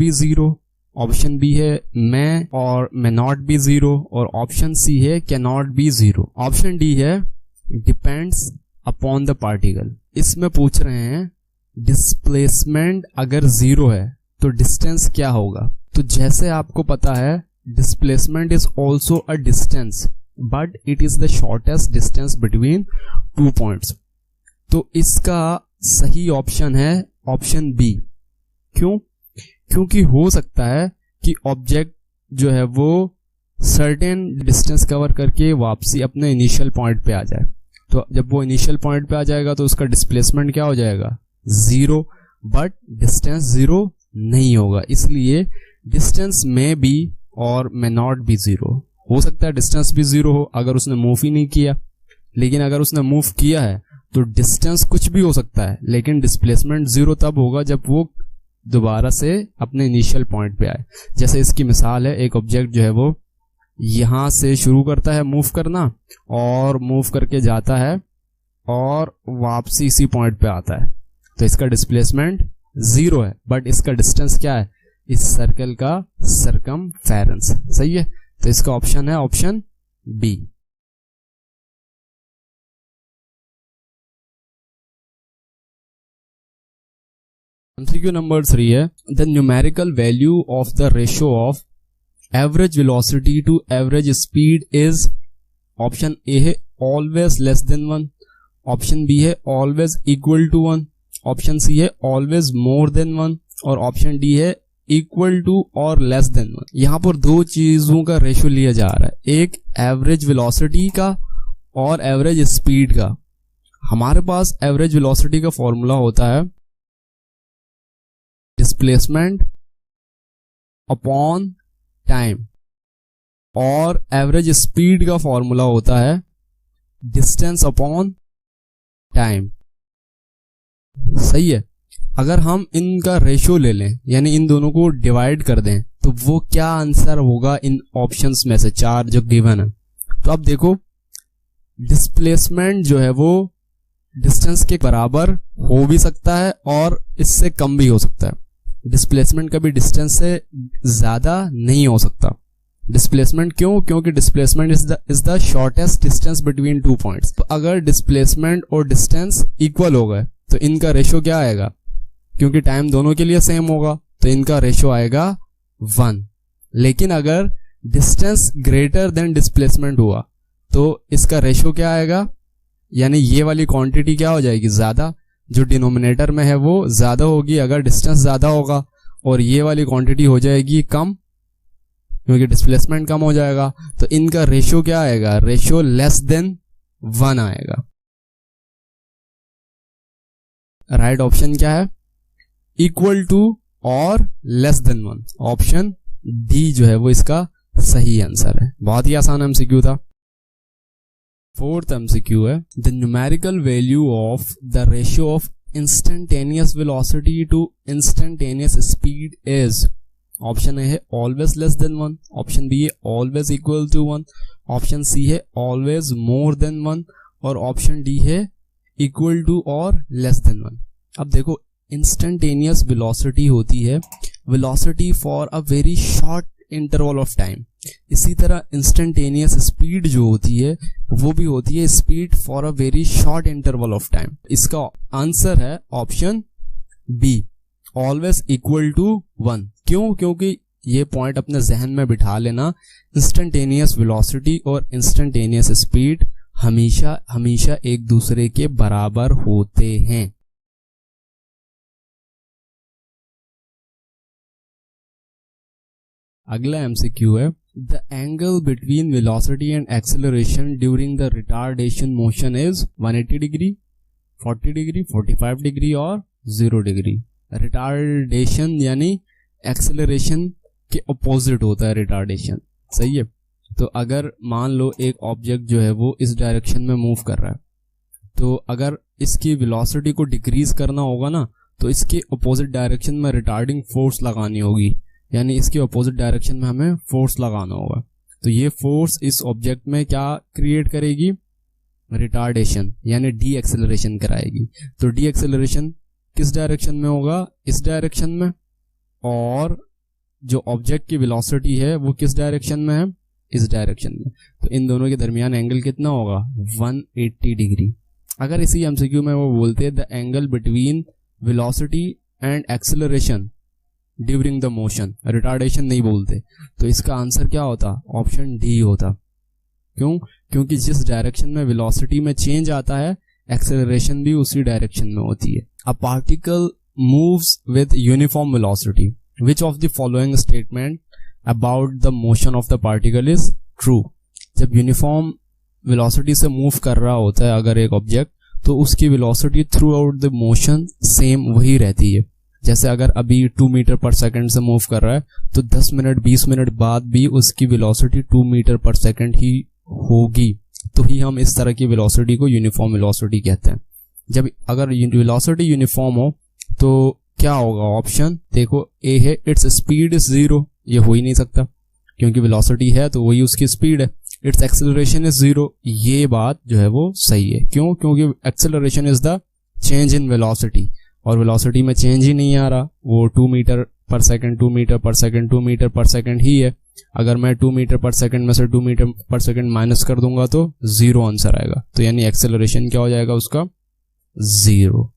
B zero, option B है मैं और may not be जीरो, और ऑप्शन सी है cannot be zero. Option D है डिपेंड्स अपॉन द पार्टिकल। इसमें पूछ रहे हैं डिस्प्लेसमेंट अगर जीरो है तो डिस्टेंस क्या होगा। तो जैसे आपको पता है displacement is also a distance but it is the shortest distance between two points. तो इसका सही ऑप्शन है ऑप्शन बी। क्यों? क्योंकि हो सकता है कि ऑब्जेक्ट जो है वो सर्टेन डिस्टेंस कवर करके वापसी अपने इनिशियल पॉइंट पे आ जाए। तो जब वो इनिशियल पॉइंट पे आ जाएगा तो उसका डिस्प्लेसमेंट क्या हो जाएगा? जीरो, बट डिस्टेंस जीरो नहीं होगा। इसलिए डिस्टेंस में बी और मे नॉट बी जीरो। हो सकता है डिस्टेंस भी जीरो हो अगर उसने मूव ही नहीं किया, लेकिन अगर उसने मूव किया है तो डिस्टेंस कुछ भी हो सकता है, लेकिन डिस्प्लेसमेंट जीरो तब होगा जब वो दोबारा से अपने इनिशियल पॉइंट पे आए। जैसे इसकी मिसाल है, एक ऑब्जेक्ट जो है वो यहां से शुरू करता है मूव करना और मूव करके जाता है और वापसी इसी पॉइंट पे आता है, तो इसका डिस्प्लेसमेंट जीरो है, बट इसका डिस्टेंस क्या है? इस सर्कल का सरकमफेरेंस। सही है, तो इसका ऑप्शन है ऑप्शन बी। एमसीक्यू नंबर 3 है the numerical value of the ratio of average velocity to average speed is. Option A है always less than 1, option B है always equal to 1, option C है always more than 1, और option D है equal to और less than 1। यहां पर दो चीजों का रेशियो लिया जा रहा है, एक एवरेज वेलोसिटी का और एवरेज स्पीड का। हमारे पास एवरेज वेलोसिटी का फॉर्मूला होता है डिस्प्लेसमेंट अपॉन टाइम, और एवरेज स्पीड का फॉर्मूला होता है डिस्टेंस अपॉन टाइम। सही है। अगर हम इनका रेशियो ले लें, यानी इन दोनों को डिवाइड कर दें, तो वो क्या आंसर होगा इन ऑप्शंस में से चार जो गिवन है। तो अब देखो डिस्प्लेसमेंट जो है वो डिस्टेंस के बराबर हो भी सकता है और इससे कम भी हो सकता है। डिस्प्लेसमेंट कभी डिस्टेंस से ज्यादा नहीं हो सकता। डिस्प्लेसमेंट क्यों? क्योंकि displacement is the shortest distance between two points. तो अगर डिस्प्लेसमेंट और डिस्टेंस इक्वल हो गए तो इनका रेशियो क्या आएगा? क्योंकि टाइम दोनों के लिए सेम होगा तो इनका रेशियो आएगा 1। लेकिन अगर डिस्टेंस ग्रेटर देन डिस्प्लेसमेंट हुआ तो इसका रेशियो क्या आएगा? यानी ये वाली क्वांटिटी क्या हो जाएगी? ज्यादा। जो डिनोमिनेटर में है वो ज्यादा होगी अगर डिस्टेंस ज्यादा होगा, और ये वाली क्वांटिटी हो जाएगी कम क्योंकि डिस्प्लेसमेंट कम हो जाएगा। तो इनका रेशियो क्या आएगा? रेशियो लेस देन 1 आएगा। राइट ऑप्शन क्या है? इक्वल टू और लेस देन 1। ऑप्शन डी जो है वो इसका सही आंसर है। बहुत ही आसान एमसीक्यू था। फोर्थ एमसीक्यू है the numerical value of the ratio of instantaneous velocity to instantaneous speed is. Option A है always less than 1, option B है always equal to 1, option C है ऑलवेज मोर देन 1, और option D है equal to और less than 1। अब देखो instantaneous velocity होती है velocity for a very short interval of time. इसी तरह इंस्टेंटेनियस स्पीड जो होती है वो भी होती है speed for a very short interval of time. इसका आंसर है option B, always equal to 1। क्यों? क्योंकि ये पॉइंट अपने जहन में बिठा लेना, इंस्टेंटेनियस वेलोसिटी और इंस्टेंटेनियस स्पीड हमेशा हमेशा एक दूसरे के बराबर होते हैं। अगला एमसीक्यू है the angle between velocity and acceleration during the retardation motion is 180 degree, 40 degree, 45 degree और 0 डिग्री। रिटार्डेशन यानी एक्सेलरेशन के अपोजिट होता है रिटार्डेशन। सही है। तो अगर मान लो एक ऑब्जेक्ट जो है वो इस डायरेक्शन में मूव कर रहा है, तो अगर इसकी वेलोसिटी को डिक्रीज करना होगा ना, तो इसके अपोजिट डायरेक्शन में रिटार्डिंग फोर्स लगानी होगी, यानी इसके अपोजिट डायरेक्शन में हमें फोर्स लगाना होगा। तो ये फोर्स इस ऑब्जेक्ट में क्या क्रिएट करेगी? रिटार्डेशन यानी डी एक्सेलरेशन कराएगी। तो डी एक्सेलरेशन किस डायरेक्शन में होगा? इस डायरेक्शन में, और जो ऑब्जेक्ट की वेलोसिटी है वो किस डायरेक्शन में है, इस डायरेक्शन में, तो इन दोनों के दरमियान एंगल कितना होगा 180 डिग्री। अगर इसी एमसीक्यू में वो बोलते the angle between velocity and acceleration during the motion, retardation नहीं बोलते, तो इसका आंसर क्या होता, ऑप्शन डी होता। क्यों, क्योंकि जिस डायरेक्शन में वेलोसिटी में चेंज आता है एक्सेलरेशन भी उसी डायरेक्शन में होती है। A particle moves with uniform velocity, which of the following statement about the motion of the particle is true. जब यूनिफॉर्म वेलोसिटी से मूव कर रहा होता है अगर एक ऑब्जेक्ट, तो उसकी velocity through out the motion same वही रहती है। जैसे अगर अभी 2 मीटर पर सेकंड से मूव कर रहा है तो 10 मिनट 20 मिनट बाद भी उसकी वेलोसिटी 2 मीटर पर सेकंड ही होगी, तो ही हम इस तरह की वेलोसिटी को यूनिफॉर्म वेलोसिटी कहते हैं। जब अगर वेलोसिटी यूनिफॉर्म हो तो क्या होगा, ऑप्शन देखो ए है इट्स स्पीड इज 0, ये हो ही नहीं सकता क्योंकि वेलोसिटी है तो वही उसकी स्पीड है। इट्स एक्सेलरेशन इज 0, ये बात जो है वो सही है। क्यों, क्योंकि acceleration is the change in velocity, और वेलोसिटी में चेंज ही नहीं आ रहा, वो 2 मीटर पर सेकंड 2 मीटर पर सेकंड 2 मीटर पर सेकंड ही है। अगर मैं 2 मीटर पर सेकंड में से 2 मीटर पर सेकंड माइनस कर दूंगा तो 0 आंसर आएगा, तो यानी एक्सेलरेशन क्या हो जाएगा उसका 0।